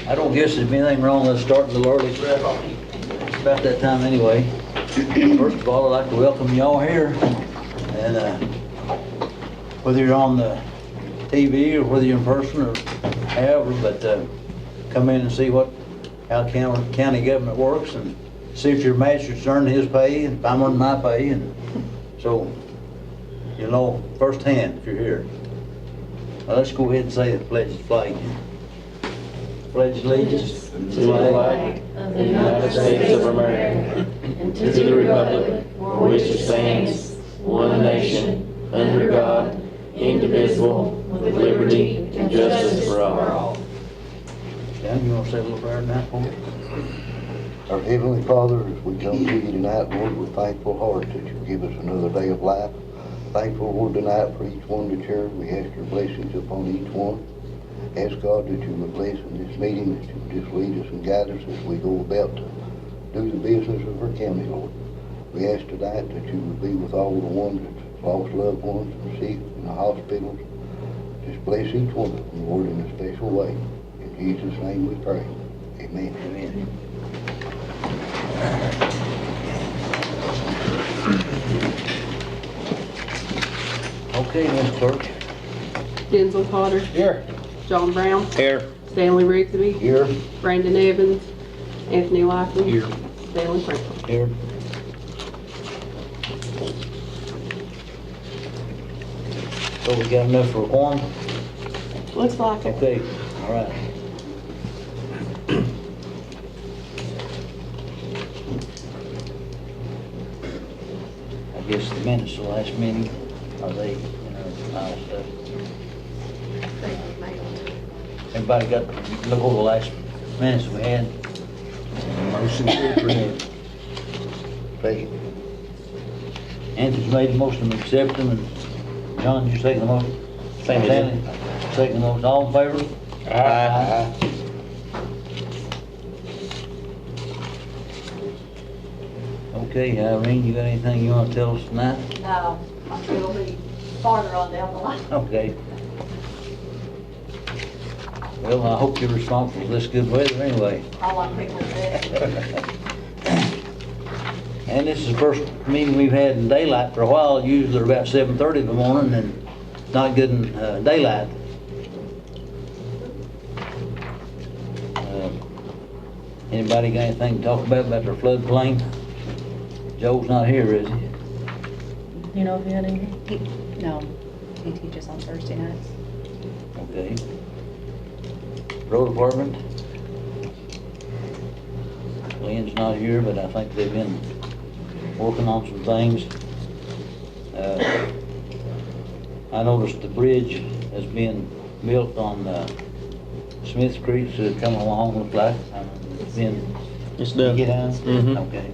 I don't guess there's anything wrong with starting a little early. It's about that time anyway. First of all, I'd like to welcome y'all here. And whether you're on the TV or whether you're in person or however, but come in and see how county government works and see if your master's earned his pay and if I'm earning my pay. And so you'll know firsthand if you're here. Now let's go ahead and say the pledge of flag. Pledge allegiance to the flag of the United States of America and to the republic for which it stands, one nation, under God, indivisible, with liberty and justice for all. Dan, you want to say a little prayer now for me? Our Heavenly Father, as we come to you tonight, Lord, with thankful hearts that you give us another day of life. Thankful, Lord, tonight for each one that's here. We ask your blessings upon each one. Ask God that you would bless in this meeting, that you would just lead us and guide us as we go about to do the business of our county, Lord. We ask tonight that you would be with all the ones that's lost loved ones and sick in the hospitals. Just bless each one of them, Lord, in a special way. In Jesus' name we pray. Amen. Amen. Okay, Ms. Clerk. Denzel Potter, Here. John Brown, Here. Stanley Rigsby, Here. Brandon Evans, Anthony Lackland, Here. Stanley Franklin. Here. So we got enough for a quorum? Looks like it. Okay, all right. I guess the minutes of the last meeting, are they in our file stuff? Everybody got, look over the last minutes we had. Motion to approve. Second. Anthony's made the motion to accept them, and John, you second the motion? Stanley, second the motion, all in favor? Aye. Okay, Irene, you got anything you want to tell us tonight? No, it'll be farther on down the line. Okay. Well, I hope you're responsible for this good weather anyway. I want people to say. And this is the first meeting we've had in daylight for a while. Usually they're about 7:30 in the morning and not good in daylight. Anybody got anything to talk about their floodplain? Joe's not here, is he? You know if you had anything? No, he teaches on Thursday nights. Okay. Road department? Lynn's not here, but I think they've been working on some things. I noticed the bridge has been built on Smith Creek, so it's coming along, look like. It's been, It's done. get down? Mhm. Okay.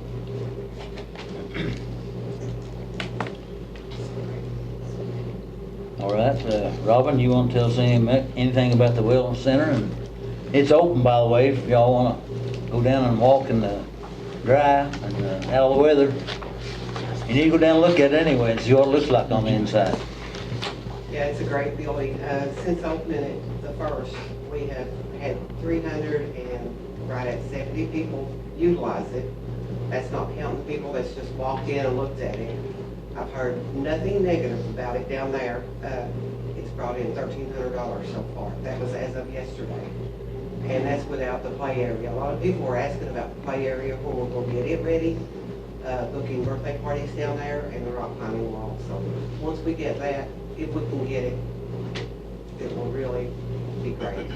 All right, Robin, you want to tell us anything about the Wellness Center? And it's open, by the way, if y'all want to go down and walk in the dry and out of the weather. You need to go down and look at it anyway and see what it looks like on the inside. Yeah, it's a great building. Since opening it the first, we have had 300 and right at 70 people utilize it. That's not counting the people that's just walked in and looked at it. I've heard nothing negative about it down there. It's brought in $1,300 so far. That was as of yesterday. And that's without the play area. A lot of people were asking about the play area, when we're going to get it ready, booking birthday parties down there and the rock climbing wall. So once we get that, if we can get it, it will really be great.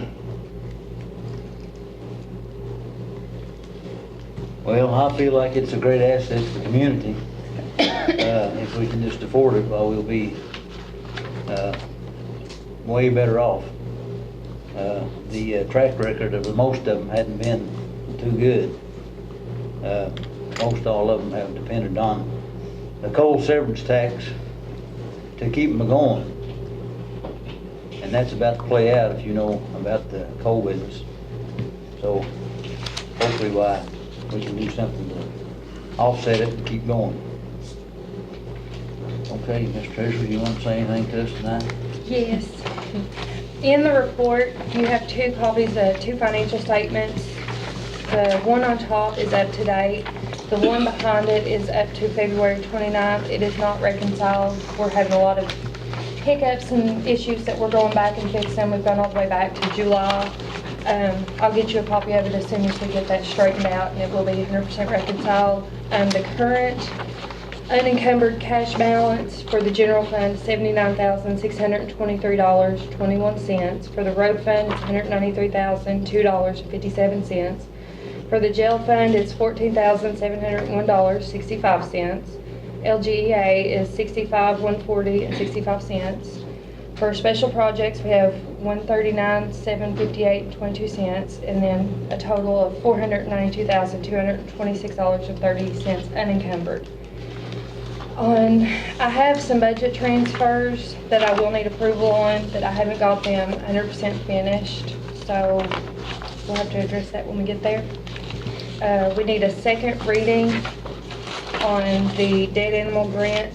Well, I feel like it's a great asset to the community. If we can just afford it, well, we'll be way better off. The track record of most of them hadn't been too good. Most all of them have depended on the coal severance tax to keep them going. And that's about to play out, if you know about the coal business. So hopefully we can do something to offset it and keep going. Okay, Mr. Treasurer, you want to say anything to us tonight? Yes. In the report, you have two copies of two financial statements. The one on top is up to date. The one behind it is up to February 29th. It is not reconciled. We're having a lot of hiccups and issues that we're going back and fixing. We've gone all the way back to July. I'll get you a copy of it as soon as we get that straightened out, and it will be 100% reconciled. The current unencumbered cash balance for the general fund is $79,623.21. For the road fund, it's $193,002.57. For the jail fund, it's $14,701.65. LGEA is $65,140.65. For special projects, we have $139,758.22, and then a total of $492,226.30 unencumbered. I have some budget transfers that I will need approval on, that I haven't got them 100% finished, so we'll have to address that when we get there. We need a second reading on the dead animal grant,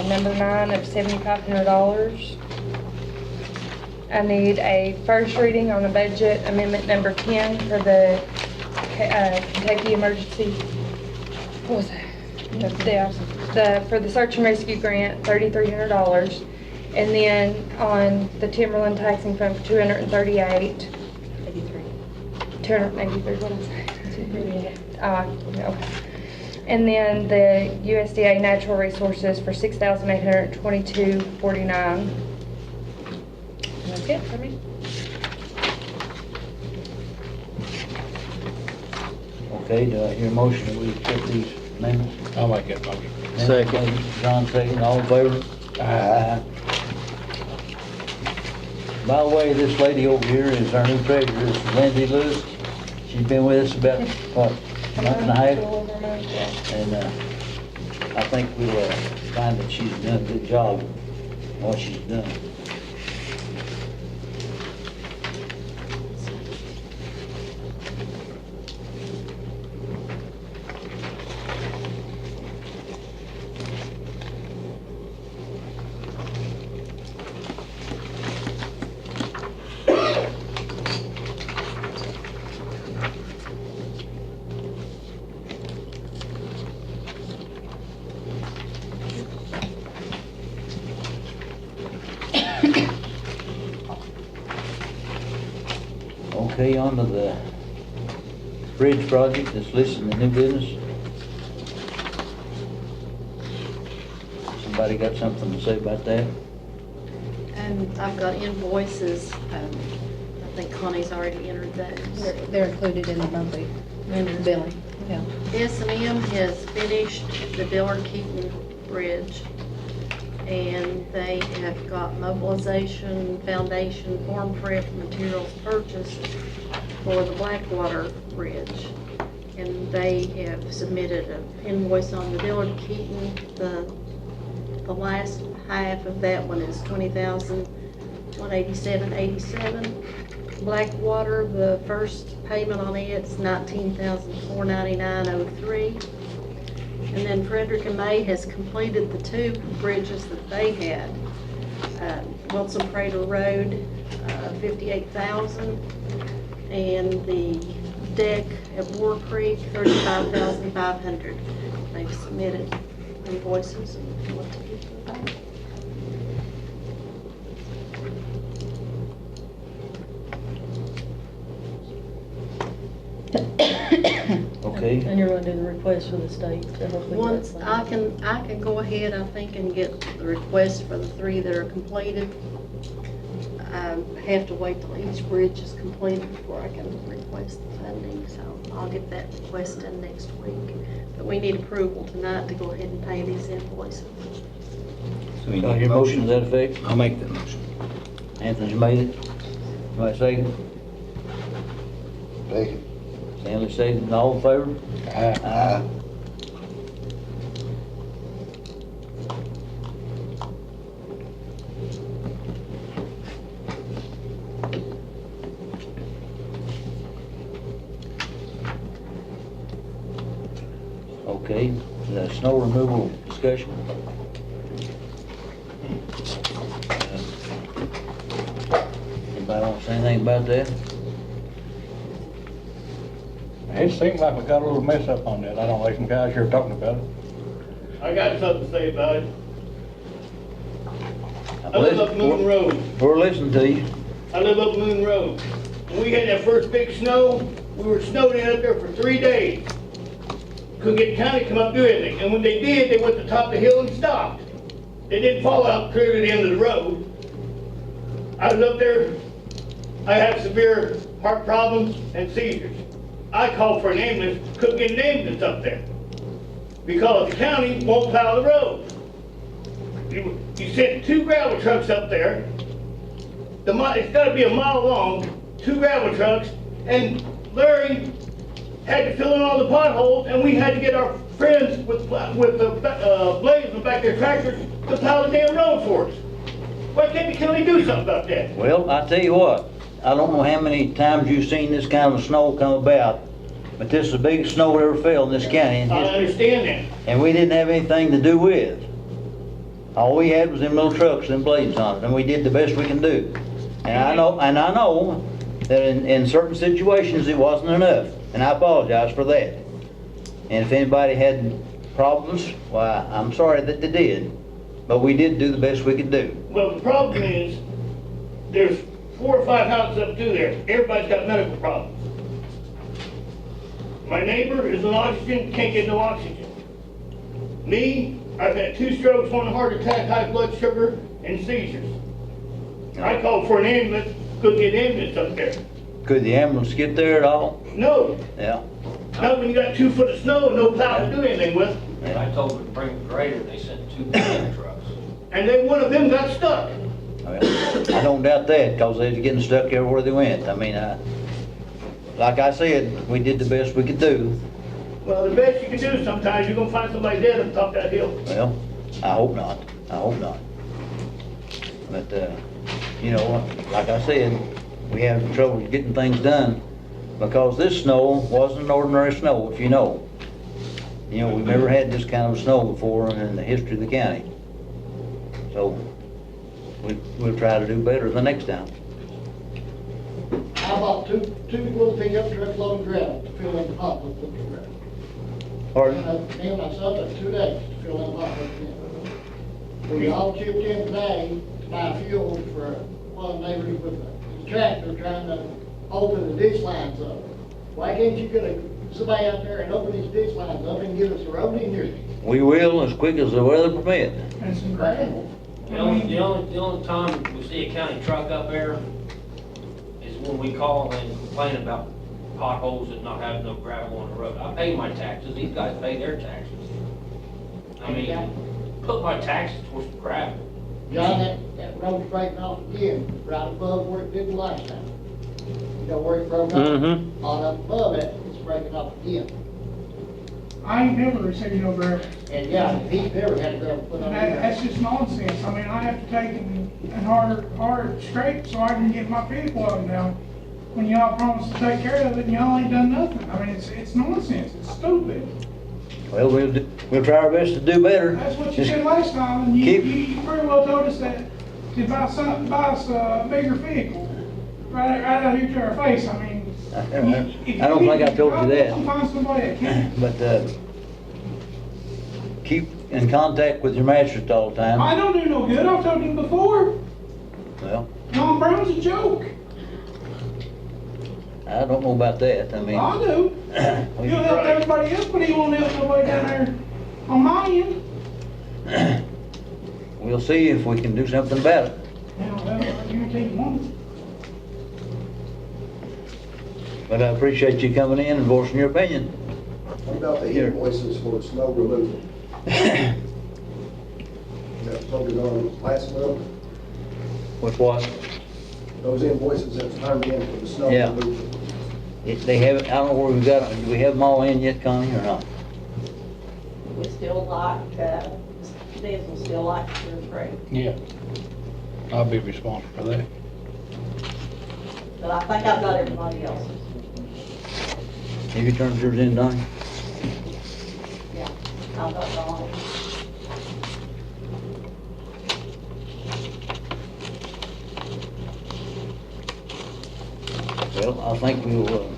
number 9 of $7,500. I need a first reading on the budget amendment number 10 for the Kentucky Emergency, what was that? For the search and rescue grant, $3,300. And then on the Timberland taxing fund for $283, what did I say? Okay. And then the USDA natural resources for $6,822.49. That's it for me. Okay, do I hear a motion that we accept these amendments? I'll make that motion. Second. John second, all in favor? Aye. By the way, this lady over here is our new treasurer, this is Lindsay Lewis. She's been with us about, what, a month and a half? And I think we'll find that she's done a good job in what she's done. Okay, on to the bridge project that's listed in the new business. Somebody got something to say about that? I've got invoices, I think Connie's already entered those. They're included in the monthly billing, yeah. S&M has finished the Dillard Keaton Bridge, and they have got mobilization, foundation, form prep, materials purchased for the Blackwater Bridge. And they have submitted an invoice on the Dillard Keaton. The last half of that one is $20,187.87. Blackwater, the first payment on it's $19,499.03. And then Frederick and May has completed the two bridges that they had. Wilson Prater Road, $58,000, and the deck at War Creek, $35,500. They've submitted invoices and what to do for that. Okay. And you're gonna do the request for the state to hopefully get Once, that I signed. can go ahead, I think, and get the request for the three that are completed. I have to wait till each bridge is completed before I can request the funding, so I'll get that request in next week. But we need approval tonight to go ahead and pay these invoices. So we Do I need hear a a motion to that effect? I'll make that motion. Anthony's made it. Somebody second? Second. Stanley second, all in favor? Aye. Okay, the snow removal discussion. Anybody don't say anything about that? It seems like we got a little mess up on that. I don't like some guys here talking about it. I got something to say about it. I Now, live up Moon Road. We're listening to you. I live up Moon Road. When we had that first big snow, we were snowed in up there for 3 days. Couldn't get the county to come up and do anything. And when they did, they went to the top of the hill and stopped. They didn't fall out clear to the end of the road. I was up there, I had severe heart problems and seizures. I called for an ambulance, couldn't get an ambulance up there because the county won't plow the road. You sent 2 gravel trucks up there. It's gotta be a mile long, 2 gravel trucks, and Larry had to fill in all the potholes, and we had to get our friends with the blades on back their tractors to plow the damn road for us. Why can't the county do something about that? Well, I tell you what, I don't know how many times you've seen this kind of snow come about, but this is the biggest snow that ever fell in this county in I history. understand that. And we didn't have anything to do with. All we had was them little trucks and blades on it, and we did the best we can do. And I know that in certain situations it wasn't enough, and I apologize for that. And if anybody had problems, why, I'm sorry that they did, but we did do the best we could do. Well, the problem is, there's 4 or 5 houses up through there. Everybody's got medical problems. My neighbor is on oxygen, can't get no oxygen. Me, I've had 2 strokes, 1 heart attack, high blood sugar, and seizures. I called for an ambulance, couldn't get an ambulance up there. Could the ambulance get there at all? No, Yeah. not when you got 2 foot of snow, no plow to do anything with. I told them to bring a grader, they sent 2 grader trucks. And then one of them got stuck. Well, I don't doubt that, because they was getting stuck everywhere they went. I mean, like I said, we did the best we could do. Well, the best you can do sometimes, you're gonna find somebody dead on top of that hill. Well, I hope not. I hope not. But, you know, like I said, we have trouble getting things done because this snow wasn't ordinary snow, if you know. You know, we've never had this kind of snow before in the history of the county. So, we'll try to do better the next time. I bought two little pickup trucks loaded gravel to fill in the pot with the gravel. Pardon? Me and my son took 2 days to fill in the pot with it. We all chipped in today to buy fuel for one of the neighbors with the tractor trying to open the ditch lines up. Why can't you get somebody out there and open these ditch lines up and give us a road in here? We will as quick as the weather permits. And some gravel. The only time we see a county truck up there is when we call and complain about potholes and not having no gravel on the road. I pay my taxes, these guys pay their taxes. I mean, put my taxes towards the gravel. John, that road straightened off again, right above where it did the last time. You know where it broke off? Mm-hmm. On up above it, it's breaking off again. I ain't never received no gravel. And yeah, he's never had a gravel put on there. That's just nonsense. I mean, I have to take and hard scrape so I can get my vehicle up and down. When y'all promised to take care of it and y'all ain't done nothing. I mean, it's nonsense. It's stupid. Well, we'll try our best to do better. That's what you said last time, and you pretty well told us that to buy us a bigger vehicle. Right out here to our face. I mean, I don't think I told you that. I'll find somebody that can. But keep in contact with your magistrate all the time. I don't do no good. I've told him before. Well, John Brown's a joke. I don't know about that. I mean, I do. He'll help everybody else, but he won't help nobody down there on my end. we'll see if we can do something about it. Yeah, well, I guarantee you won't. But I appreciate you coming in and voicing your opinion. What about the invoices for the snow removal? That voted on last month, With what? those invoices that's turned in for the snow Yeah. removal. They haven't, I don't know where we've got them. Do we have them all in yet, Connie, or not? We still like, Liz will still like to pray, Yeah. I'll be responsible for that. but I think I've got everybody else's. Have you turned yours in, Donnie? Yeah, I've got Dawn. Well, I think we'll,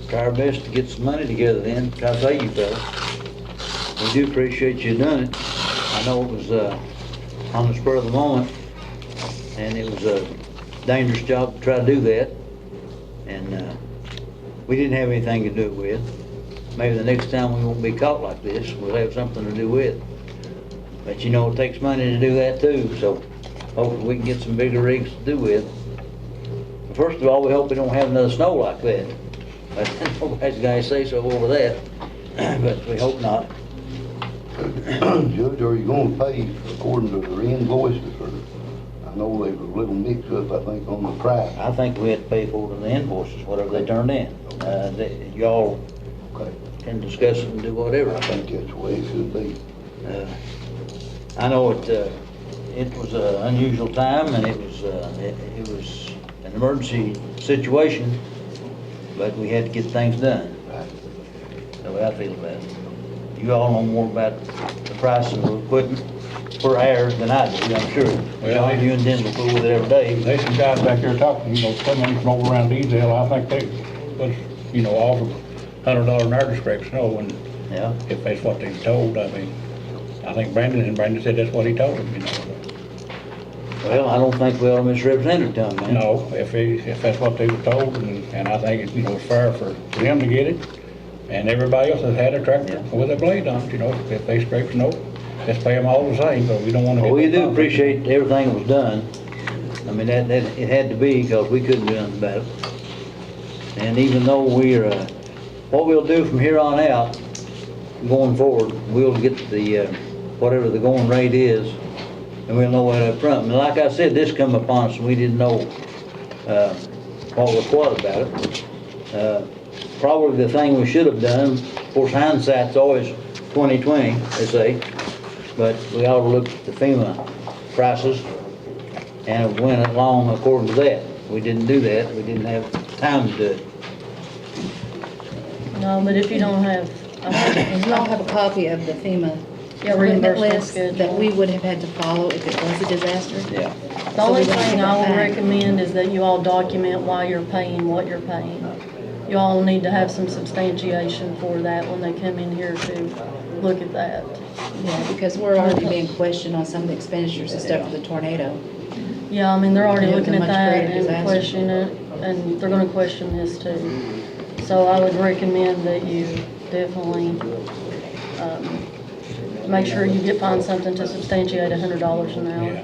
try our best to get some money together then, try to pay you fellas. We do appreciate you doing it. I know it was, on the spur of the moment, and it was a dangerous job to try to do that. And, we didn't have anything to do it with. Maybe the next time we won't be caught like this, we'll have something to do with it. But you know, it takes money to do that too, so hopefully we can get some bigger rigs to do with. First of all, we hope we don't have another snow like that. But nobody's got to say so over that, but we hope not. Judge, are you gonna pay according to their invoices, or, I know there was a little mix-up, I think, on the price. I think we had to pay for the invoices, whatever they turned in. Y'all can discuss it and do whatever. I think that's the way it should be. I know it was an unusual time, and it was an emergency situation, but we had to get things done. That's the way I feel about it. You all know more about the price of equipment per hour than I do, I'm sure. Well, John, you and Denver fool with it every day. There's some guys back there talking, you know, coming from over around Diesel, I think they was, you know, offered $100 an hour to scrape snow, and Yeah. if that's what they were told, I mean, I think Brandon said that's what he told them, you know. Well, I don't think we ought to misrepresent it to them, man. No, if that's what they were told, and I think it's, you know, it's fair for them to get it, and everybody else has had a tractor with a blade on it, you know, if they scrape snow, let's pay them all the same, but we don't wanna get. Well, we do appreciate everything that was done. I mean, that it had to be, because we couldn't do nothing about it. And even though we're, what we'll do from here on out, going forward, we'll get the, whatever the going rate is, and we'll know it up front. And like I said, this come upon us, and we didn't know, what was what about it. Probably the thing we should have done, of course, hindsight's always 20/20, they say, but we ought to look at the FEMA prices and went along according to that. We didn't do that. We didn't have time to do it. No, but if you don't have, And you all have a copy of the FEMA Yeah, equipment reimbursement list schedule. that we would have had to follow if it was a disaster. Yeah. the only So we thing don't I get would that back. recommend is that you all document why you're paying what you're paying. You all need to have some substantiation for that when they come in here to look at that. Yeah, because we're already being questioned on some of the expenditures and stuff for the tornado. Yeah, I mean, they're already It was looking a at much that greater and disaster. questioning it, and they're gonna question this too. So I would recommend that you definitely, make sure you find something to substantiate $100 an hour. Yeah.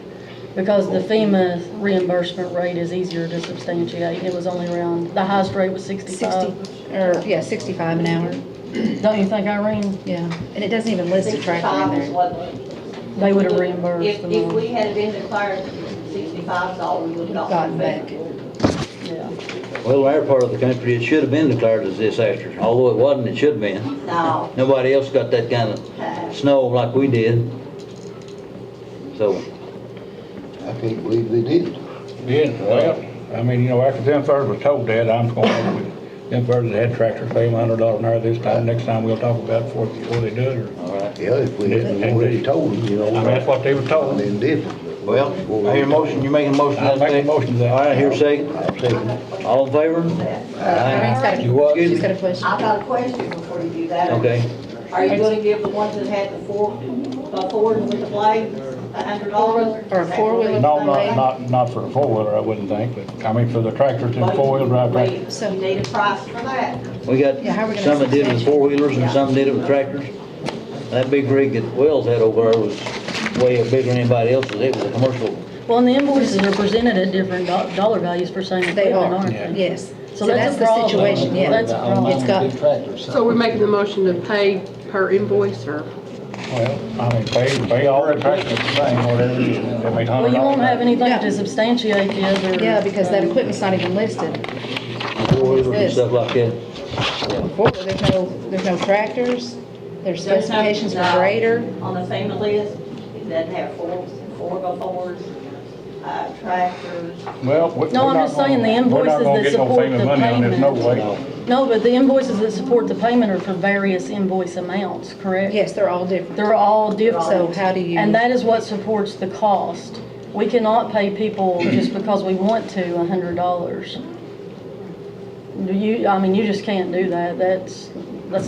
Because the FEMA reimbursement rate is easier to substantiate. It was only around, the highest rate was 65. 65 an hour. Don't you think, Irene? Yeah, and it doesn't even list a tractor in 65 is there. what, They would have reimbursed if them. we had been declared 65 is all we would have Gotten gotten back. Yeah. Well, our part of the country, it should have been declared as disaster. Although it wasn't, it should have been. No. Nobody else got that kind of snow like we did. So, I can't believe they did. Yeah, well, I mean, you know, after them fellas was told that, I'm going with them fellas that had tractors, pay them $100 an hour this time, next time we'll talk about it before they do it, or. all right. Yeah, if we hadn't already told them, you know. I mean, that's what they were told. Then different. Well, I hear a motion, you're making a motion. I'll make a motion to that. All right, here a second. I'll second it. All in favor? Irene's got You what? she's got a question. I've got a question before you do that. Okay. Are you gonna give the ones that had the Ford with the blades $100? Or a four-wheeler. No, not for the four-wheeler, I wouldn't think, but, I mean, for the tractors and four-wheel drive tractors. So- You need a price for that. We got Yeah, how are we gonna some that did it with substantiate? four-wheelers and some did it with tractors. That big rig that Wells had over there was way bigger than anybody else's. It was a commercial. Well, and the invoices are presented at different dollar values for same They equipment, are, aren't they? yes. So that's a the problem. situation, yeah. That's a problem. It's got, So we're making the motion to pay per invoice, or? Well, I mean, pay all the tractors the same, whatever it is. They make Well, you won't have anything Yeah. to substantiate the other. yeah, because that equipment's not even listed. Four-wheelers and This. stuff like that. There's no tractors, there's specifications for grader. On the FEMA list, it doesn't have four-by-fours, tractors. Well, No, I'm just saying the invoices that support the payment. No way. No, but the invoices that support the payment are for various invoice amounts, correct? Yes, they're all different. They're all different. So how do you? And that is what supports the cost. We cannot pay people just because we want to $100. I mean, you just can't do that. That's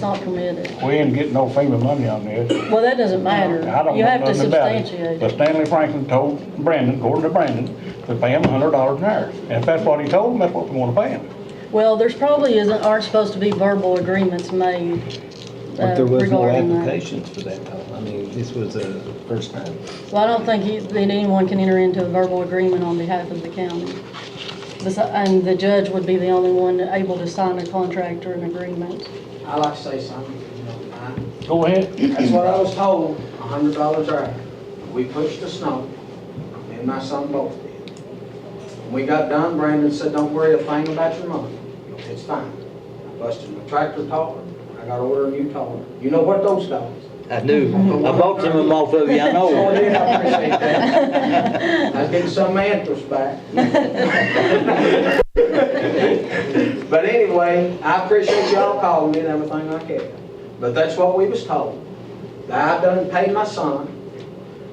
not permitted. We ain't getting no FEMA money on this. Well, that doesn't matter. I don't You know have to nothing about substantiate it. But it. Stanley Franklin told Brandon, according to Brandon, to pay him $100 an hour. And if that's what he told him, that's what we want to pay him. Well, there's probably aren't supposed to be verbal agreements made But there was no regarding that. applications for that, though. I mean, this was a first time. Well, I don't think that anyone can enter into a verbal agreement on behalf of the county. And the judge would be the only one able to sign a contract or an agreement. I'd like to say something, if you don't mind. Go ahead. That's what I was told, $100 an hour. We pushed the snow, me and my son both did. When we got done, Brandon said, don't worry a thing about your money. It's fine. I busted my tractor taller, I got to order a new taller. You know what those dogs? I do. I bought some of them off of you, I know. Sure did, I appreciate that. I was getting some of my interest back. But anyway, I appreciate y'all calling me and everything like that. But that's what we was told. I done paid my son.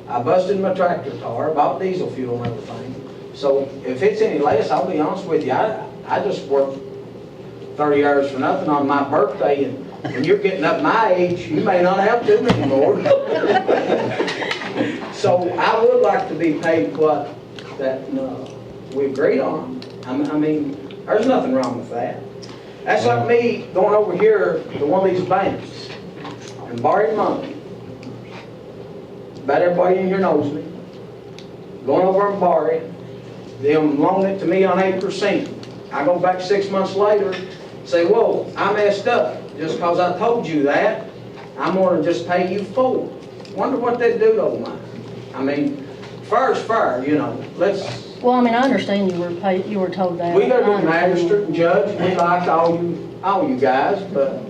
I busted my tractor tar, bought diesel fuel and everything. So if it's any less, I'll be honest with you, I just worked 30 hours for nothing on my birthday, and when you're getting up my age, you may not have to anymore. So I would like to be paid what that we agreed on. I mean, there's nothing wrong with that. That's like me going over here to one of these banks and borrowing money. About everybody in here knows me. Going over and borrowing, them loan it to me on 8%. I go back 6 months later, say, whoa, I messed up. Just because I told you that, I'm going to just pay you full. Wonder what they'd do to old mine. I mean, fair's fair, you know. Well, I mean, I understand you were told that. We go to the magistrate and judge, we like all you guys, but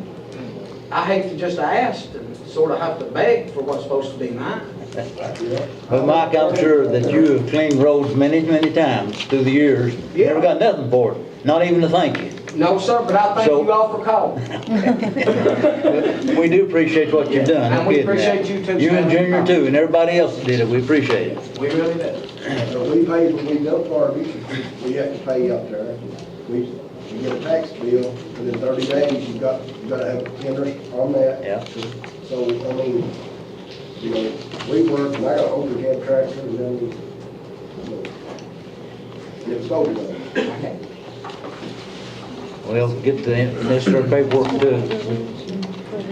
I hate to just ask and sort of have to beg for what's supposed to be mine. But Mike, I'm sure that you have cleaned roads many, many times through the years. You never got nothing for it, not even a thank you. No, sir, but I thank you all for calling. We do appreciate what you've done. And we appreciate you too, You and Stanley. Junior too, and everybody else that did it, we appreciate it. We really do. So we pay, when we dump garbage, we have to pay up there. You get a tax bill, within 30 days, you gotta have interest on that. Yeah. So, I mean, you know, we work, and I got an older cab tractor, and then, and it's voted on. Well, get the necessary paperwork to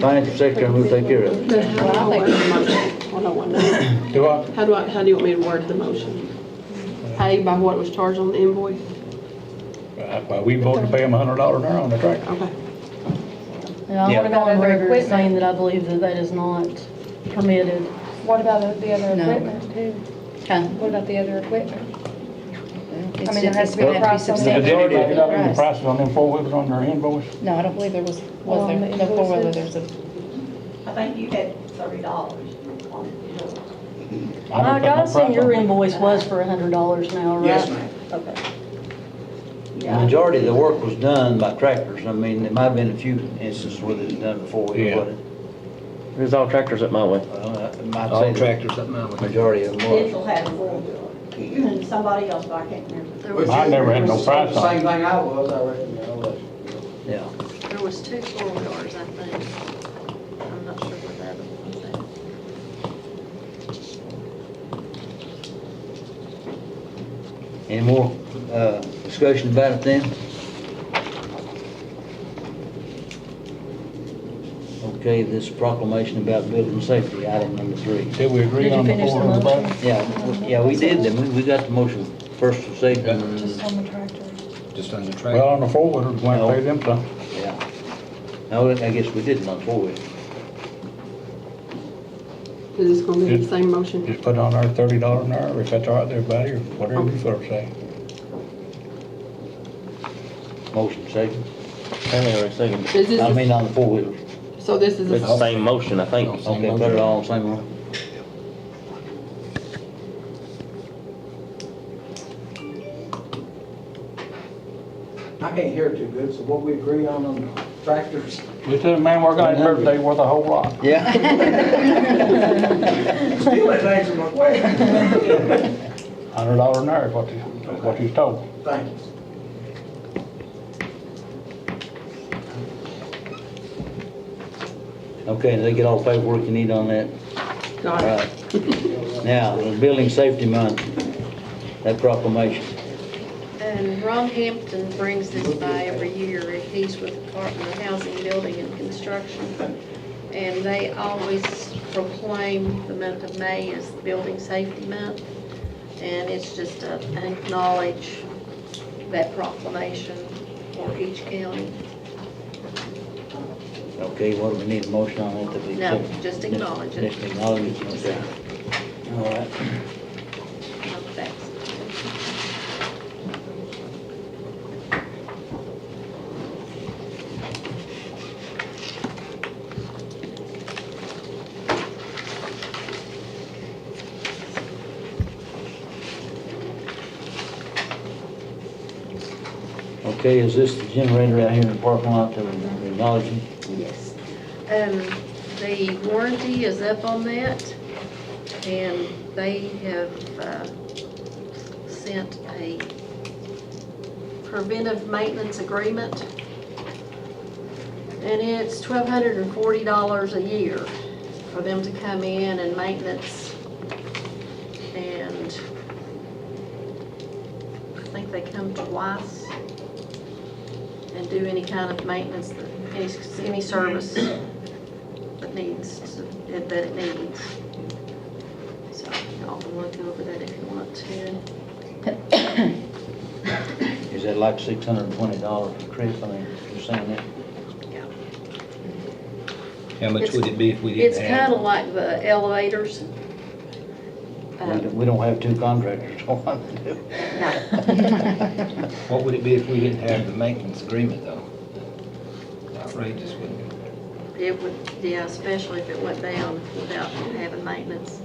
financial secretary and we'll take care of it. Hold on one minute. Do I? How do you want me to word the motion? Pay by what was charged on the invoice? Well, we voted to pay him $100 an hour on the tractor. Okay. And I want to go on record as saying that I believe that is not permitted. What about the other No. equipment too? Huh? What about the other equipment? It's I mean, there has to be a gonna have price on Did that. anybody got any Right. prices on them four-wheelers on their invoice? No, I don't believe there was On there? the No four-wheeler, invoices? there's a, I think you had $30 on it. Mike, I assume your invoice was for $100 an hour, right? Yes, ma'am. Okay. The majority of the work was done by tractors. I mean, there might have been a few instances where it was done before we Yeah. put it. It was all tractors up my way. Well, I might All say the tractors up my way. majority of them was. Fiscal had one, and somebody else, but I can't remember. I never had no price on Same it. thing I was, I reckon. Yeah. There was 2 4-wheelers, I think. I'm not sure what the other one was. Any more discussion about it then? Okay, this proclamation about building safety, item number 3. Did we agree Did you on the finish the four-wheeler, motion? Brad? Yeah, we did then. We got the motion first and second. Just on the tractor. Just on the Well, tractor. on the four-wheelers, we went and paid them some. Yeah. No, I guess we didn't on 4-wheeler. Is this gonna be the same motion? Just put on our $30 an hour, if that's all right with everybody, or whatever you sort of say. Motion second. Stanley already seconded. Is this, I mean on the 4-wheeler. so this is It's the a, same motion, I think. Okay, put it all on the same one. I can't hear too good, so what we agree on tractors. Just tell the man working on his birthday worth a whole lot. Yeah. Still ain't answering my question. $100 an hour is what he's told. Thank you. Okay, did they get all the paperwork you need on that? All Got it. right. Now, the Building Safety Month, that proclamation. And Ron Hampton brings this by every year. He's with the Department of Housing, Building, and Construction. And they always proclaim the month of May as the Building Safety Month. And it's just to acknowledge that proclamation for each county. Okay, what do we need a motion on that to be? No, accepted? just acknowledge it. Just acknowledge it, okay. All right. No facts. Okay, is this the generator out here in the parking lot that we're acknowledging? Yes. The warranty is up on that, and they have sent a preventive maintenance agreement, and it's $1,240 a year for them to come in and maintenance, and I think they come twice and do any kind of maintenance, any service that it needs. So y'all can look over that if you want to. Is that like $620 a trip? I mean, you're saying that? Yeah. How much It's- would it be if we It's didn't have? kind of like the elevators. We don't have two contractors, so what to do? No. What would it be if we didn't have the maintenance agreement though? Outrageous, wouldn't it? It would, yeah, especially if it went down without having maintenance.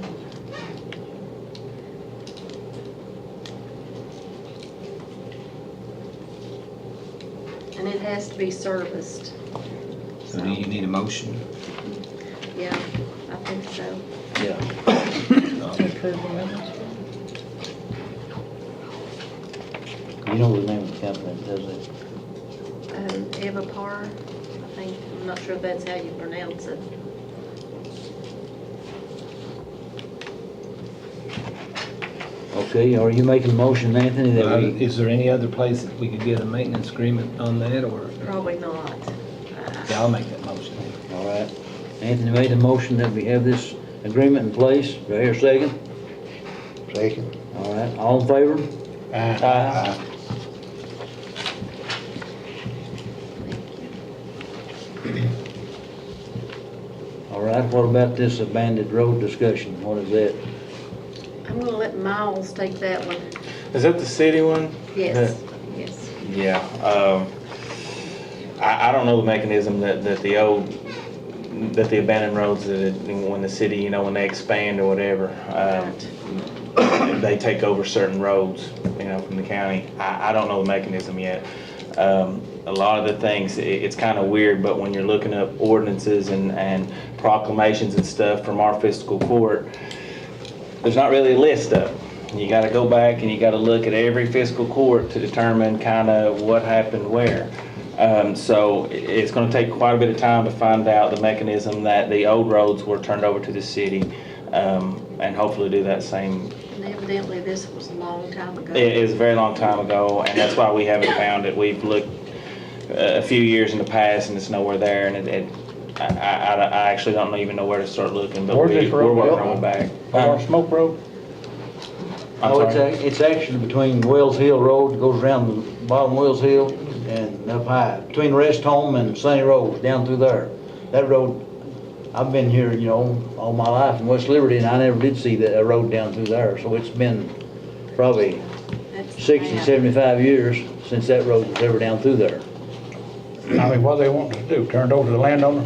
And it has to be serviced. So do you need a motion? Yeah, I think so. Yeah. You know the name of the company that does it? Evapar, I think, I'm not sure if that's how you pronounce it. Okay, are you making a motion, Anthony, that we, Is there any other place that we could get a maintenance agreement on that, or? Probably not. Yeah, I'll make that motion. all right. Anthony made a motion that we have this agreement in place. Do I hear a second? Second. All right, all in favor? Aye. All right, what about this abandoned road discussion? What is that? I'm gonna let Miles take that one. Is that the city one? Yes, yes. Yeah, I don't know the mechanism that the abandoned roads, when the city, you know, when they expand or whatever, they take over certain roads, you know, from the county. I don't know the mechanism yet. A lot of the things, it's kind of weird, but when you're looking up ordinances and proclamations and stuff from our fiscal court, there's not really a list of them. You got to go back and you got to look at every fiscal court to determine kind of what happened where. So it's going to take quite a bit of time to find out the mechanism that the old roads were turned over to the city, and hopefully do that same. And evidently this was a long time ago. It is a very long time ago, and that's why we haven't found it. We've looked a few years in the past and it's nowhere there, and I actually don't even know where to start looking, but Where's this we're road working built? our way back. On Smoke Road? I'm Oh, sorry? it's actually between Wells Hill Road, goes around the bottom of Wells Hill and up high, between Rest Home and Sunny Road, down through there. That road, I've been here, you know, all my life in West Liberty, and I never did see that road down through there. So it's been probably That's 60, bad. 75 years since that road was ever down through there. I mean, what they want to do, turn it over to the landowner?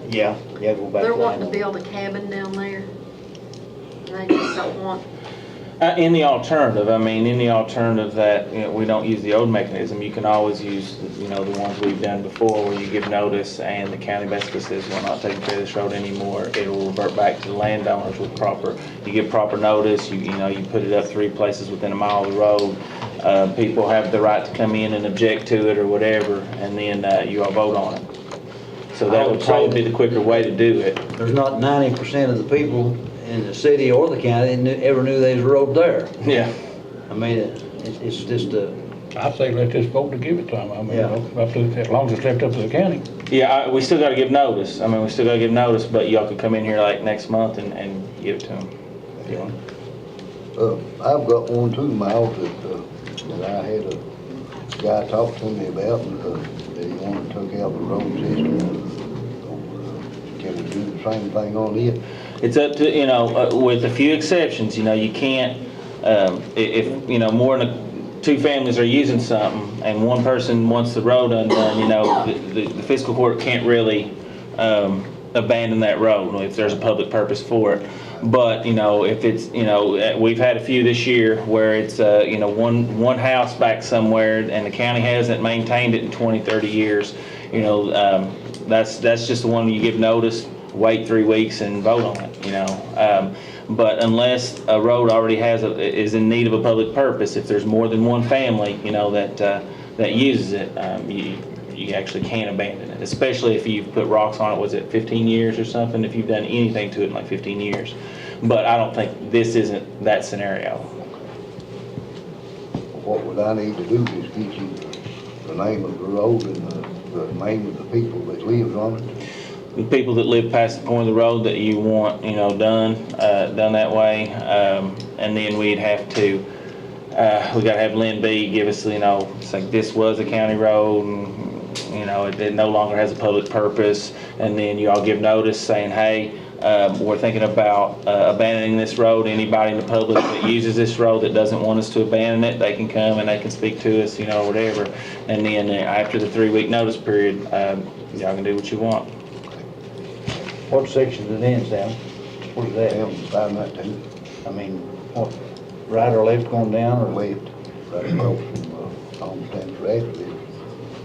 Yeah, go back. They're to wanting to that. build a cabin down there. They just don't want, In the alternative, that, you know, we don't use the old mechanism, you can always use, you know, the ones we've done before where you give notice and the county basically says, we're not taking care of this road anymore. It'll revert back to the landowners with you give proper notice, you put it up 3 places within a mile of the road. People have the right to come in and object to it or whatever, and then you all vote on it. So that would probably be the quicker way to do it. There's not 90% of the people in the city or the county that ever knew there was a road there. Yeah. I mean, it's just a, I say let this vote to give it to them. I mean, Yeah. up to, as long as it's left up to the county. Yeah, we still gotta give notice. I mean, we still gotta give notice, but y'all could come in here like next month and give it to them. If you want. I've got one too, Miles, that I had a guy talk to me about, and that he wanted to take out the road system. Can we do the same thing on it? It's up to, with a few exceptions, you can't, if, more than two families are using something and one person wants the road undone, the fiscal court can't really abandon that road if there's a public purpose for it. But, if it's, we've had a few this year where it's, one house back somewhere and the county hasn't maintained it in 20, 30 years, that's just the one you give notice, wait 3 weeks and vote on it, But unless a road already is in need of a public purpose, if there's more than one family, that uses it, you actually can't abandon it, especially if you've put rocks on it, was it 15 years or something, if you've done anything to it in like 15 years. But I don't think this isn't that scenario. What would I need to do is get you the name of the road and the name of the people that live on it? The people that live past the point of the road that you want, done that way, and then we'd have to, we gotta have Lynn B give us, it's like this was a county road, and, it no longer has a public purpose, and then you all give notice saying, hey, we're thinking about abandoning this road. Anybody in the public that uses this road that doesn't want us to abandon it, they can come and they can speak to us, or whatever. And then after the 3-week notice period, y'all can do what you want. what section is it in, Sam? What is that? Down that too. I mean, what, right or left going down or? Left, right across from Tom Stanford, actually,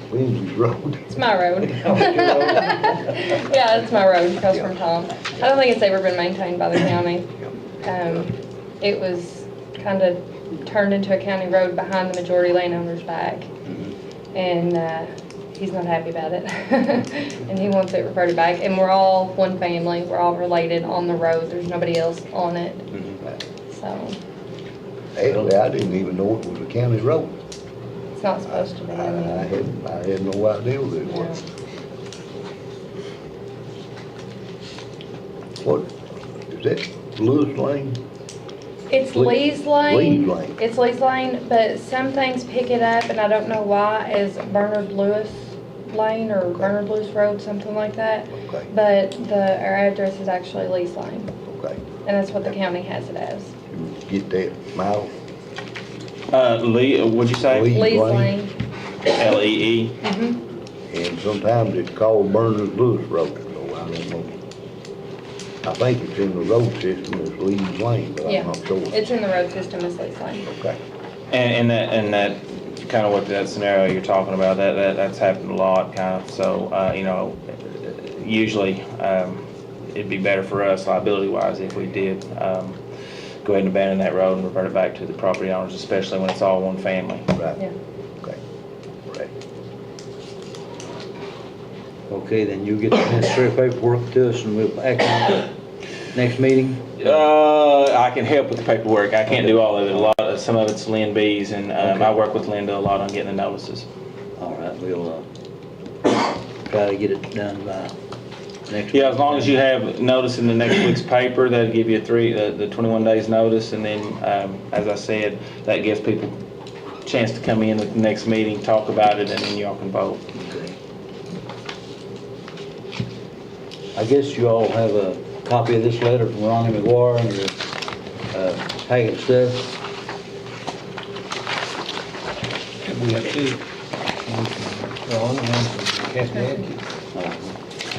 Lindsay's Road. It's my road. Yeah, it's my road across from Tom. I don't think it's ever been maintained by the county. It was kind of turned into a county road behind the majority landowner's back. And he's not happy about it. And he wants it reverted back. And we're all one family. We're all related on the road. There's nobody else on it. So Actually, I didn't even know it was a county road. it's not supposed to be. I had no idea that it was. What, is that Lewis Lane? It's Lee's Lane. Lee's Lane. It's Lee's Lane, but some things pick it up, and I don't know why, as Bernard Lewis Lane or Bernard Lewis Road, something like that. Okay. But our address is actually Lee's Lane, Okay. and that's what the county has it as. Get that, Miles? Lee, what'd you say? Lee's Lane. Lee. And sometimes it's called Bernard Lewis Road, so I don't know. I think it's in the road system as Lee's Lane, but Yeah, I'm not sure. it's in the road system as Lee's Lane. Okay. And that kind of what that scenario you're talking about, that's happened a lot, kind of. So, usually, it'd be better for us liability-wise if we did go ahead and abandon that road and revert it back to the property owners, especially when it's all one family. Right. Yeah. Okay. Right. Okay, then you get the necessary paperwork to us and we'll act on it next meeting? I can help with the paperwork. I can't do all of it. Some of it's Lynn B's, and I work with Linda a lot on getting the notices. All right, we'll try to get it done by next week. Yeah, as long as you have notice in the next week's paper, that'll give you the 21 days notice, and then, as I said, that gives people a chance to come in at the next meeting, talk about it, and then y'all can vote. Okay. I guess you all have a copy of this letter from Ronnie McGuire and your packet of stuff. We got two. One from Ron, one from Cascade. I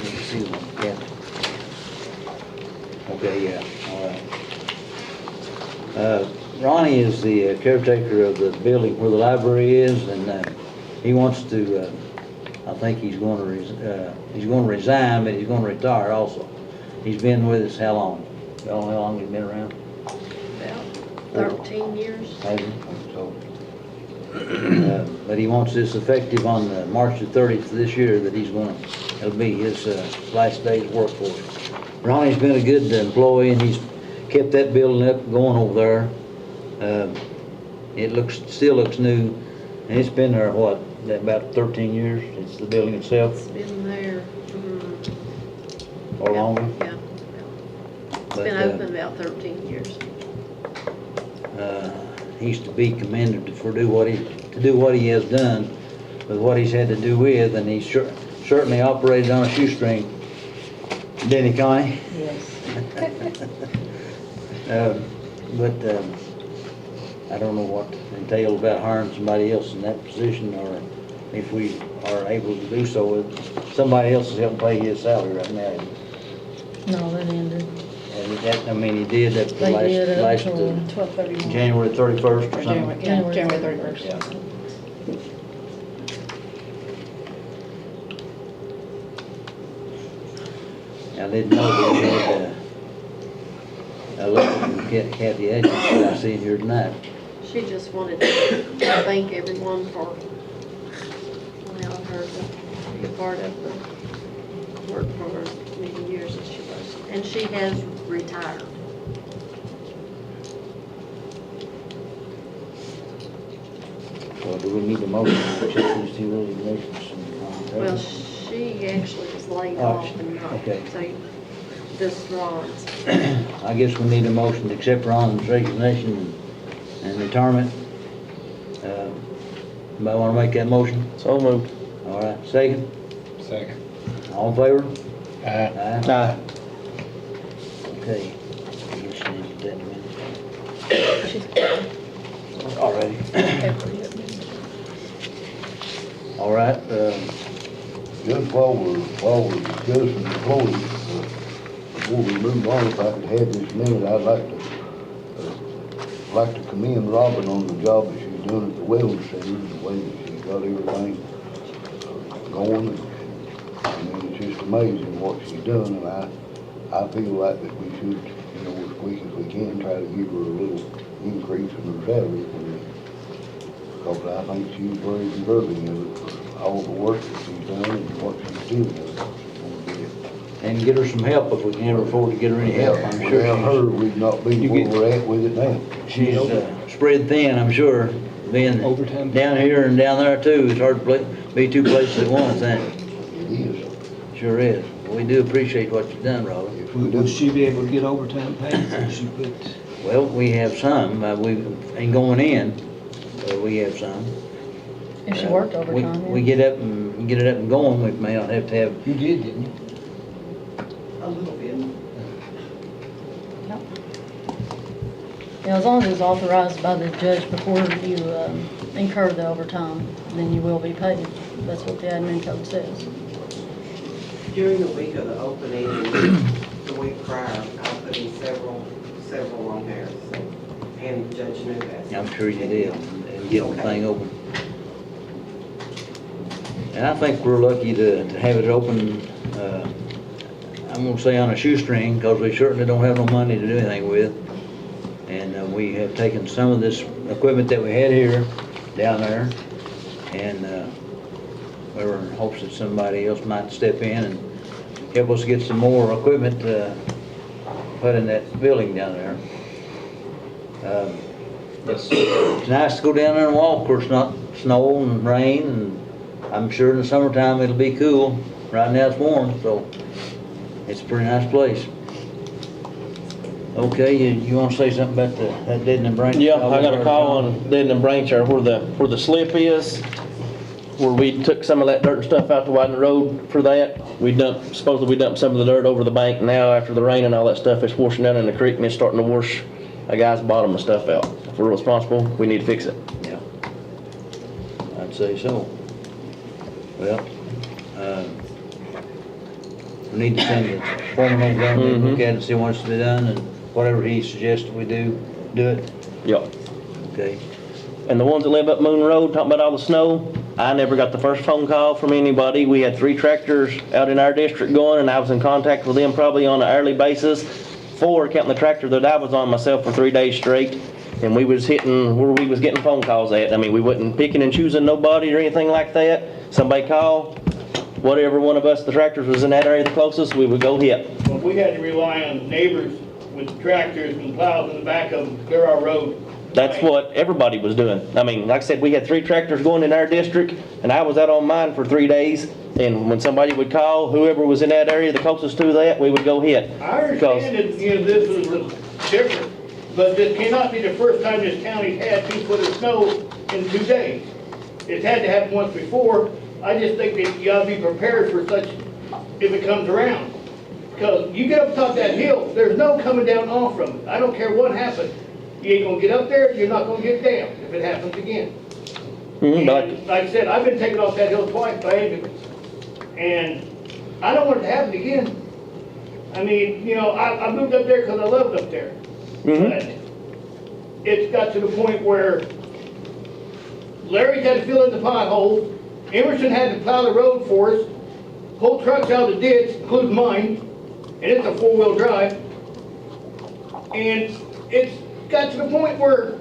need to see them. Yeah. Okay, yeah, all right. Ronnie is the caretaker of the building where the library is, and he wants to, I think he's going to resign, but he's going to retire also. He's been with us how long? Y'all know how long he's been around? About 13 years. Has he? So, But he wants this effective on March the 30th of this year, that it'll be his last day's work for us. Ronnie's been a good employee, and he's kept that building up going over there. It still looks new, and it's been there, what, about 13 years? It's the building itself, It's been there, or longer? yeah. It's been open about 13 years. He's to be commended for do what he has done with what he's had to do with, and he's certainly operated on a shoestring. Didn't he, Connie? Yes. But I don't know what entails about hiring somebody else in that position, or if we are able to do so. Somebody else is helping pay his salary right now. No, that ended. And he did that They did last up till 12/31. January 31st or something. January 31st. Yeah. I didn't know we had a letter from Kathy Atkins that I seen here tonight. She just wanted to thank everyone for allowing her to be a part of the work for her many years as she was. And she has retired. So do we need a motion to accept these two resignations? Well, she actually was laid Oh, off and not, okay. so this Ron's. I guess we need a motion to accept Ron's resignation and retirement. Anybody want to make that motion? So moved. All right, second? Second. All in favor? Aye. Aye. Okay. I guess you need to take a minute. Already. All right, Just while we're discussing employees, before we move on, if I could have this minute, I'd like to commend Robin on the job that she's doing at the wellness center, the way that she's got everything going. I mean, it's just amazing what she's done, and I feel like that we should, as quick as we can, try to give her a little increase in her salary. Because I think she's very deserving of it for all the work that she's done and what she's doing. and get her some help if we can ever afford to get her any help. I'm sure Without her, we'd not be You where get- we're at with it now. she's spread thin, I'm sure, being Overtime. down here and down there too. It's hard to be two places at once, ain't it? It is. Sure is. We do appreciate what you've done, Robert. If we do, Will she be able to get overtime pay if she put? Well, we have some, and going in, we have some. If she worked overtime, yeah. We get up and get it up and going, we may not have to have, You did, didn't you? A little bit. Yeah, as long as it's authorized by the judge before you incur the overtime, then you will be paid. That's what the admin code says. During the week of the opening, and the week prior, I put in several on there, so, and Judge knew that. I'm sure you did, and get the thing open. And I think we're lucky to have it open, I'm gonna say on a shoestring, because we certainly don't have no money to do anything with. And we have taken some of this equipment that we had here, down there, and we were in hopes that somebody else might step in and help us get some more equipment put in that building down there. It's nice to go down there and walk. Of course, not snow and rain, and I'm sure in the summertime it'll be cool. Right now it's warm, so it's a pretty nice place. Okay, you want to say something about that Deaden and Branch? Yeah, I got a call on Deaden and Branch there where the slip is, where we took some of that dirt and stuff out to widen the road for that. Supposedly we dumped some of the dirt over the bank. Now after the rain and all that stuff, it's washing down in the creek and it's starting to wash a guy's bottom of stuff out. If we're responsible, we need to fix it. Yeah, I'd say so. Well, we need to send the foreman over there and look at it and see what's to be done, and whatever he suggests we do it. Yep. Okay. And the ones that live up Moon Road, talking about all the snow, I never got the first phone call from anybody. We had 3 tractors out in our district going, and I was in contact with them probably on an hourly basis. 4, counting the tractor that I was on myself for 3 days straight. and we was hitting where we was getting phone calls at. I mean, we wasn't picking and choosing nobody or anything like that. Somebody called, whatever one of us, the tractors was in that area the closest, we would go hit. Well, we had to rely on neighbors with tractors and plows in the back of them to clear our road. That's what everybody was doing. I mean, like I said, we had 3 tractors going in our district, and I was out on mine for 3 days. And when somebody would call, whoever was in that area the closest to that, we would go hit. I understand that, this was different, but this cannot be the first time this county's had 2 foot of snow in 2 days. It's had to happen once before. I just think that you ought to be prepared for such, if it comes around. Because you get up top that hill, there's no coming down off from it. I don't care what happens. You ain't gonna get up there, you're not gonna get down if it happens again. And like I said, I've been taken off that hill twice by ambulance. And I don't want it to happen again. I mean, I moved up there because I love it up there. But it's got to the point where Larry's had to fill in the potholes, Emerson had to plow the road for us, pull trucks out of the ditch, including mine, and it's a 4-wheel drive. And it's got to the point where,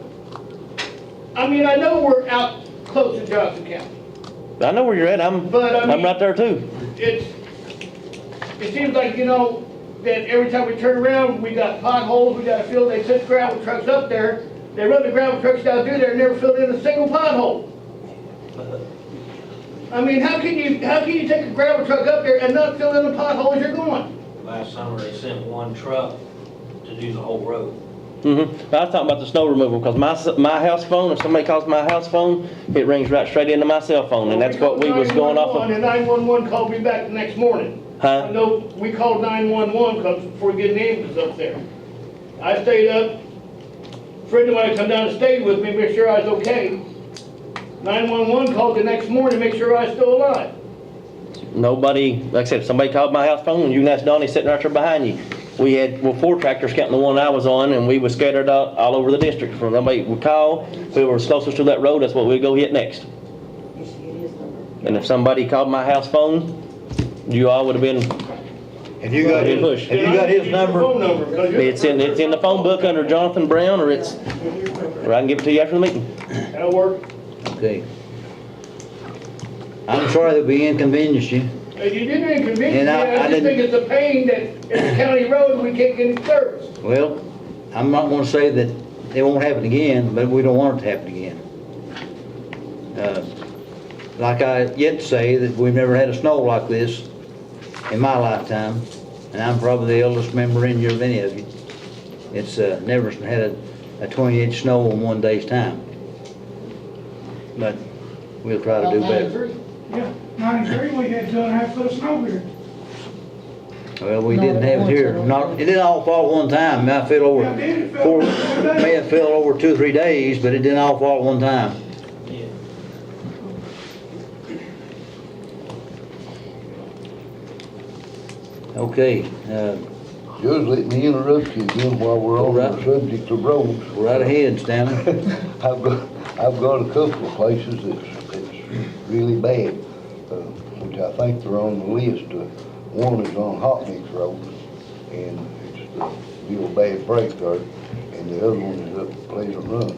I mean, I know we're out close to Johnson County. I know where you're at. I'm right there too. It seems like, that every time we turn around, we got potholes, we got to fill, they send gravel trucks up there. They run the gravel trucks down through there and never filled in a single pothole. I mean, how can you take a gravel truck up there and not fill in the pothole as you're going? Last summer, they sent 1 truck to do the whole road. I was talking about the snow removal, because my house phone, if somebody calls my house phone, it rings right straight into my cell phone, and that's what we was going off of. And 911 called me back the next morning. Huh? No, we called 911 before we get an ambulance up there. I stayed up. A friend of mine come down and stayed with me, make sure I was okay. 911 called the next morning, make sure I was still alive. Nobody, like I said, if somebody called my house phone, and you can ask Donnie sitting right there behind you. We had 4 tractors counting the one I was on, and we were scattered out all over the district. From somebody would call, whoever was closest to that road, that's what we'd go hit next. And if somebody called my house phone, you all would have been. Have you got his number? It's in the phone book under Jonathan Brown, or I can give it to you after the meeting. That'll work. Okay. I'm sorry that we inconvenienced you. You didn't inconvenience me, And I just think it's a pain that it's a county road and we can't get any service. Well, I'm not gonna say that it won't happen again, but we don't want it to happen again. Like I yet to say that we've never had a snow like this in my lifetime, and I'm probably the eldest member in here of any of you. It's never had a 20-inch snow in 1 day's time. But we'll try to do better. Yeah, 93, we had 2.5 foot of snow here. Well, we didn't have it here. It didn't all fall at one time. May have fell over 2 or 3 days, but it didn't all fall at one time. Okay. Judge, let me interrupt you again while we're on the subject of roads. Right ahead, Stanley. I've got a couple of places that's really bad, which I think they're on the list. One is on Hot Mix Road, and it's the real bad break there, and the other one is up Pleasant Run.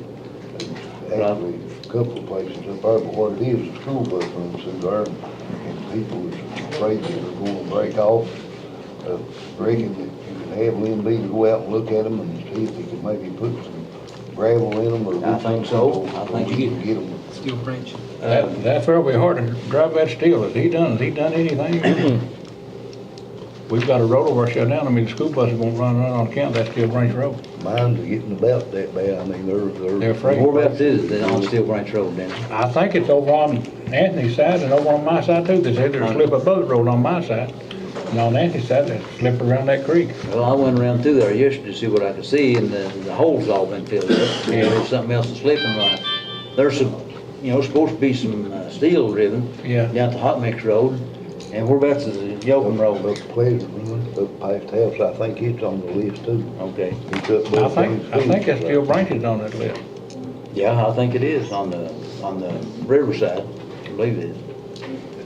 There's actually a couple of places up there, but what it is, the school bus runs through there, and people are afraid that they're going to break off. Reckon that you can have Lynn B go out and look at them and see if he can maybe put some gravel in them, or I think so. I think you can get them. Steel branch. That's where we hard to drive that steel. Has he done anything? We've got a road over shut down. I mean, the school buses won't run on account of that Steel Branch Road. Mine's getting about that bad. I mean, They're afraid. Whereabouts is it on Steel Branch Road then? I think it's over on Anthony's side and over on my side too. They said there's a slip of boat road on my side. And on Anthony's side, they slip around that creek. Well, I went around through there yesterday to see what I could see, and the holes all been filled up. Yeah. There's something else that's slipping right. There's some, supposed to be some steel driven down the Hot Mix Road. And whereabouts is the Yoakum Road? Up Pleasant Run, up past house. I think it's on the list too. Okay. It's up I think that Steel Branch is on that list. Yeah, I think it is on the riverside. I believe it is.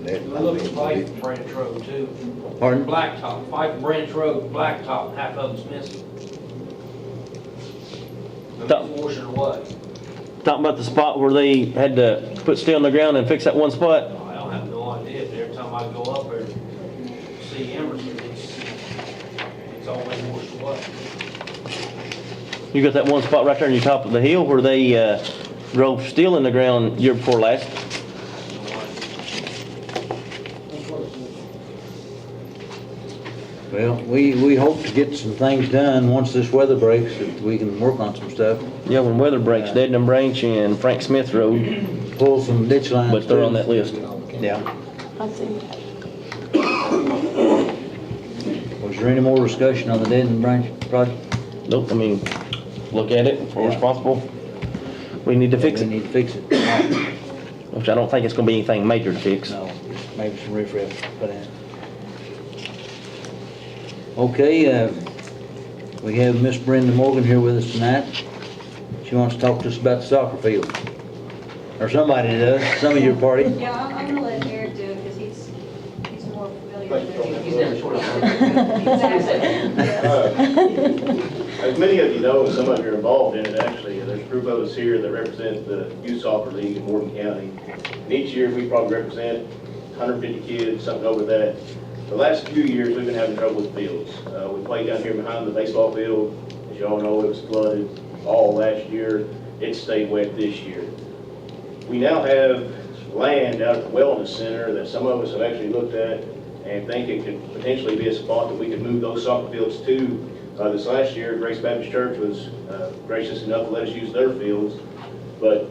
I look at Fife Branch Road too. Pardon? Blacktop, Fife Branch Road, Blacktop, half of them's missing. Washing away. Talking about the spot where they had to put steel in the ground and fix that one spot? I don't have no idea, but every time I go up there to see Emerson, it's always washed away. You got that one spot right there on your top of the hill where they drove steel in the ground year before last. Well, we hope to get some things done once this weather breaks, that we can work on some stuff. Yeah, when weather breaks, Dedham Branch and Frank Smith Road. Pull some ditch lines. But they're on that list. Yeah. I see. Was there any more discussion on the Dedham Branch project? Nope, I mean, look at it, if we're responsible. We need to fix it. We need to fix it. Which I don't think it's gonna be anything major to fix. No, maybe some riffraff put in. Okay, we have Miss Brenda Morgan here with us tonight. She wants to talk to us about the soccer field. Or somebody does, some of your party. Yeah, I'm gonna let Eric do it, because he's more familiar with it. He's never short of As many of you know, and some of you are involved in it actually, there's a group of us here that represent the youth soccer league in Morgan County. And each year we probably represent 150 kids, something over that. The last few years we've been having trouble with fields. We played down here behind the baseball field. As you all know, it was flooded all last year. It stayed wet this year. We now have land out at the wellness center that some of us have actually looked at and think it could potentially be a spot that we could move those soccer fields to. This last year, Grace Baptist Church was gracious enough to let us use their fields, but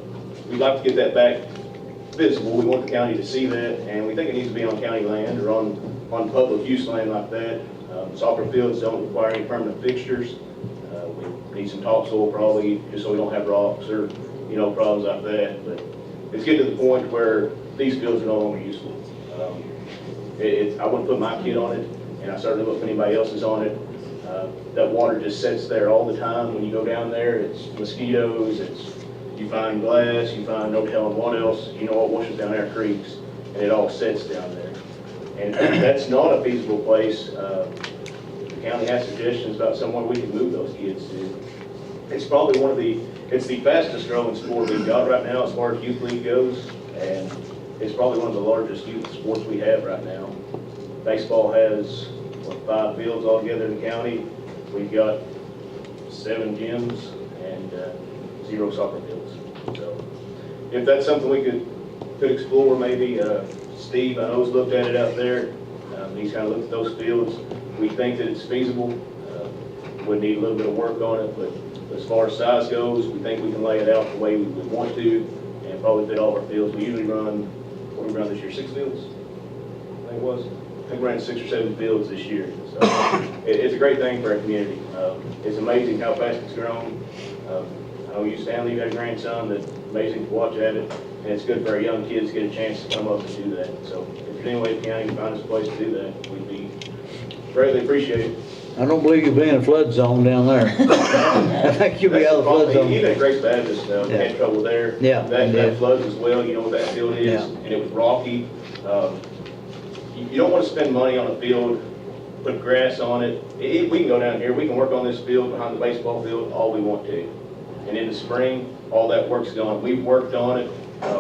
we'd like to get that back visible. We want the county to see that, and we think it needs to be on county land or on public use land like that. Soccer fields don't require any permanent fixtures. We need some topsoil probably, just so we don't have rocks or, problems like that. But it's getting to the point where these fields are no longer useful. I wouldn't put my kid on it, and I certainly wouldn't put anybody else's on it. That water just sits there all the time. When you go down there, it's mosquitoes, you find glass, you find no telling what else. What washes down there creeks, and it all sits down there. And that's not a feasible place. The county has suggestions about somewhere we can move those kids to. It's probably it's the fastest growing sport we've got right now as far as youth league goes, and it's probably one of the largest youth sports we have right now. Baseball has 5 fields altogether in the county. We've got 7 gyms and 0 soccer fields. So if that's something we could explore, maybe Steve, I know, has looked at it out there. He's kind of looked at those fields. We think that it's feasible. Would need a little bit of work on it, but as far as size goes, we think we can lay it out the way we would want to and probably fit all of our fields. We usually run, what did we run this year, 6 fields? I think it was. I think we ran 6 or 7 fields this year. So it's a great thing for our community. It's amazing how fast it's grown. I know you, Stanley, you had a grandson that's amazing to watch at it, and it's good for our young kids to get a chance to come up and do that. So if there's any way the county can find us a place to do that, we'd be greatly appreciated. I don't believe you'll be in a flood zone down there. I think you'll be out of the flood zone. Even at Grace Baptist, we had trouble there. Yeah. That floods as well, you know what that field is, Yeah. and it was rocky. You don't want to spend money on a field, put grass on it. We can go down here, we can work on this field behind the baseball field all we want to. And in the spring, all that work's gone. We've worked on it.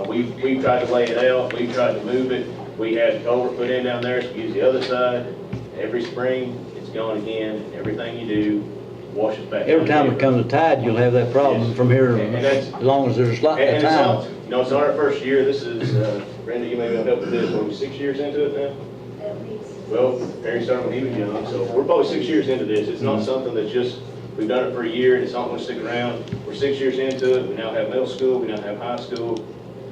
We've tried to lay it out. We've tried to move it. We had culvert put in down there, so we use the other side. Every spring, it's gone again. Everything you do washes back. Every time it comes a tide, you'll have that problem. Yes. From here, And that's, as long as there's a slot and of it's time. not, it's not our first year. This is, Brenda, you may be able to help with this. What are we, 6 years into it now? At least. Well, Harry started when he was young, so we're probably 6 years into this. It's not something that's just, we've done it for a year and it's not going to stick around. We're 6 years into it. We now have middle school, we now have high school,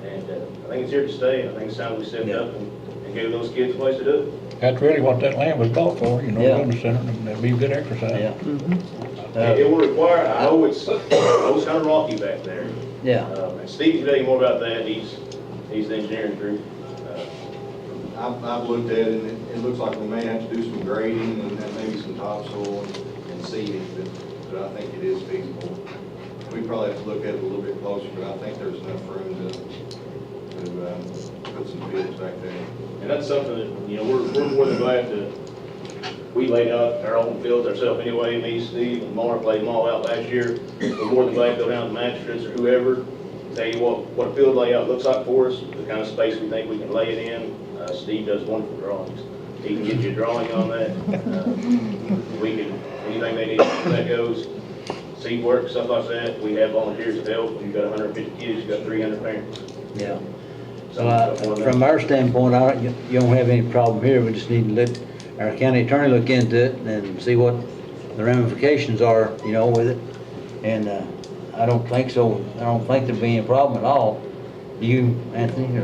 and I think it's here to stay. I think it's time we stepped up and gave those kids a place to do it. That's really what that land was bought for, Yeah. wellness center, and that'd be a good exercise. Yeah. It will require, I know it's kind of rocky back there. Yeah. And Steve can tell you more about that. He's the engineering group. I've looked at it, and it looks like we may have to do some grading and then maybe some topsoil and seeding, but I think it is feasible. We probably have to look at it a little bit closer, but I think there's enough room to put some fields back there. And that's something that, we're more than glad to we laid out our own fields ourselves anyway, me, Steve, and Mark laid them all out last year. We're more than glad to go down to Magistrates or whoever, tell you what a field layout looks like for us, the kind of space we think we can lay it in. Steve does wonderful drawings. He can get you a drawing on that. We can, anything they need, that goes. Seed work, stuff like that, we have volunteers to help. When you've got 150 kids, you've got 300 parents. Yeah. So, From our standpoint, you don't have any problem here. We just need to let our county attorney look into it and see what the ramifications are, you know, with it. And I don't think so. I don't think there'd be any problem at all. You, Anthony,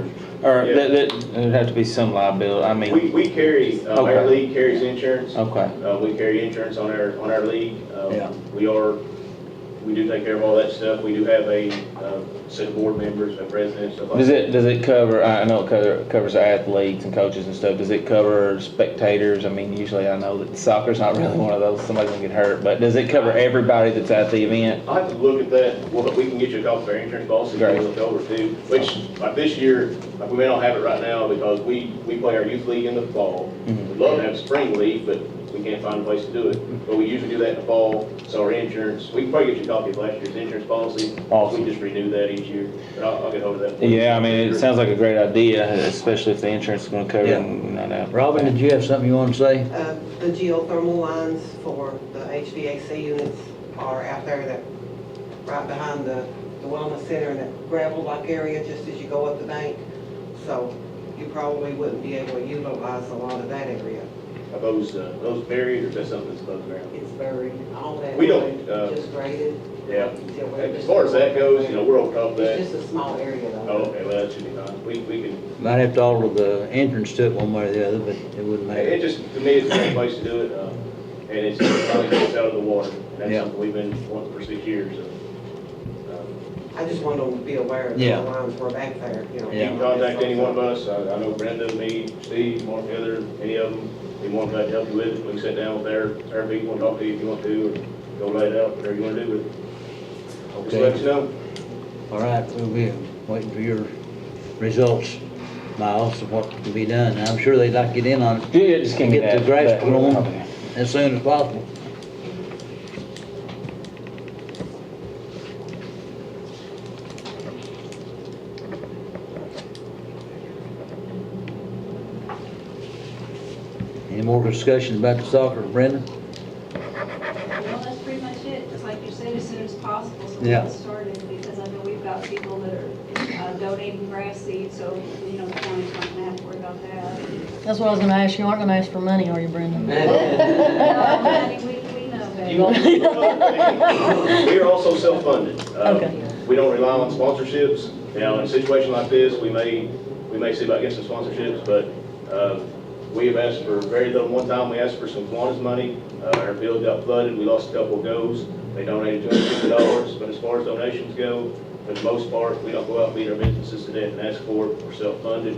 Or there'd have to be some liability, I mean. We carry, Okay. our league carries insurance. Okay. We carry insurance on our league. Yeah. We do take care of all that stuff. We do have a set of board members, a president, stuff like that. Does it cover, I know it covers athletes and coaches and stuff, does it cover spectators? I mean, usually I know that soccer's not really one of those, somebody's gonna get hurt, but does it cover everybody that's at the event? I have to look at that. Well, we can get you a copy of our insurance policy to look over too, which, like this year, like we may not have it right now because we play our youth league in the fall. We'd love to have a spring league, but we can't find a place to do it. But we usually do that in the fall, so our insurance, we can probably get you a copy of last year's insurance policy. Awesome. We just renew that each year, but I'll get hold of that. for you. Yeah, I mean, it sounds like a great idea, especially if the insurance is gonna cover it. Yeah. And not out. Robin, did you have something you want to say? The geothermal lines for the HVAC units are out there that, right behind the wellness center in that gravel-like area, just as you go up the bank. So you probably wouldn't be able to utilize a lot of that area. Are those buried or is that something that's above the ground? It's buried, all that. We don't, Just graded. Yeah. As far as that goes, we're over top of that. It's just a small area though. Oh, okay, well, that should be fine. We can, Might have to alter the entrance to it one way or the other, but it wouldn't matter. it just, to me, it's a great place to do it, and it's probably gets out of the water. And that's Yeah. something we've been wanting for 6 years, so. I just want them to be aware that the Yeah. lines were back there, you know. You can contact any one of us. I know Brenda, me, Steve, Mark, Heather, any of them. They want to help you with it. We can sit down with our people and talk to you if you want to, or go lay it out, whatever you want to do with it. Just Okay. let us know. All right, we'll be waiting for your results, Miles, of what can be done. And I'm sure they'd like to get in on it. Yeah, just give me Get the that. grass that- growing okay. as soon as possible. Any more discussion about the soccer, Brenda? Well, that's pretty much it. Just like you said, as soon as possible, so we Yeah. get started, because I know we've got people that are donating grass seed, so, the county's not gonna have to worry about that. That's what I was gonna ask. You aren't gonna ask for money, are you, Brenda? No, honey, we know that. We are also self-funded. Okay. We don't rely on sponsorships. In a situation like this, we may see about getting some sponsorships, but we have asked for very little. One time, we asked for some Kiwanis money. Our field got flooded. We lost a couple of goes. They donated $250, but as far as donations go, for the most part, we don't go out and beat our businesses to death and ask for it. We're self-funded.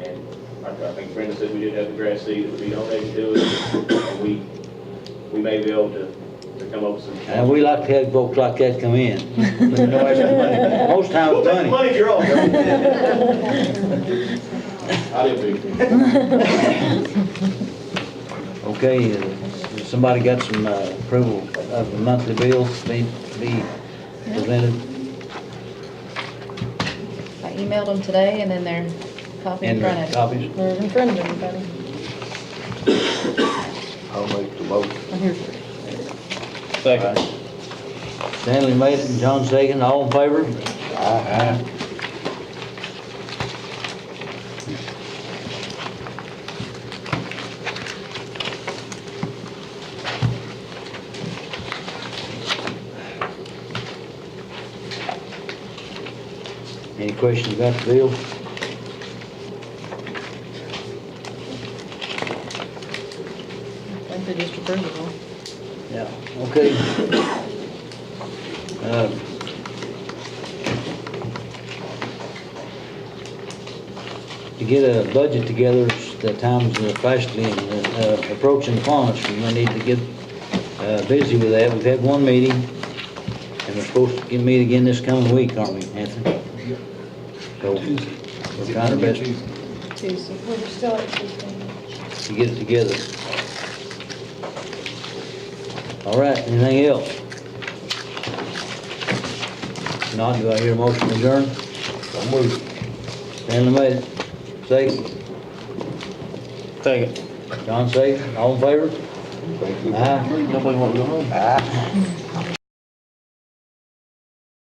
And I think Brenda said we did have the grass seed that would be donated to us. And we may be able to come up with some. And we like to have folks like that come in. But no extra money. Most times We'll take the money. money if you're all I didn't Okay, has somebody got some approval of the monthly bills be presented? I emailed them today and then they're copied in And front of you. copies? They're in front of everybody. I'll make the motion. Here's Second. Stanley made it and John second, all in favor? Aye. Any questions about the bill? I think they just approved it all. Yeah, okay. To get a budget together, the time's fastly approaching upon us. We're gonna need to get busy with that. We've had one meeting, and we're supposed to meet again this coming week, aren't we, Anthony? So, we're trying our best Tuesday. We're still at Tuesday. to get it together. All right, anything else? Not, do I hear a motion to adjourn? I'm moving. Stanley made it. Second. Second. John second. All in favor? Thank you. Aye. Nobody want to go home?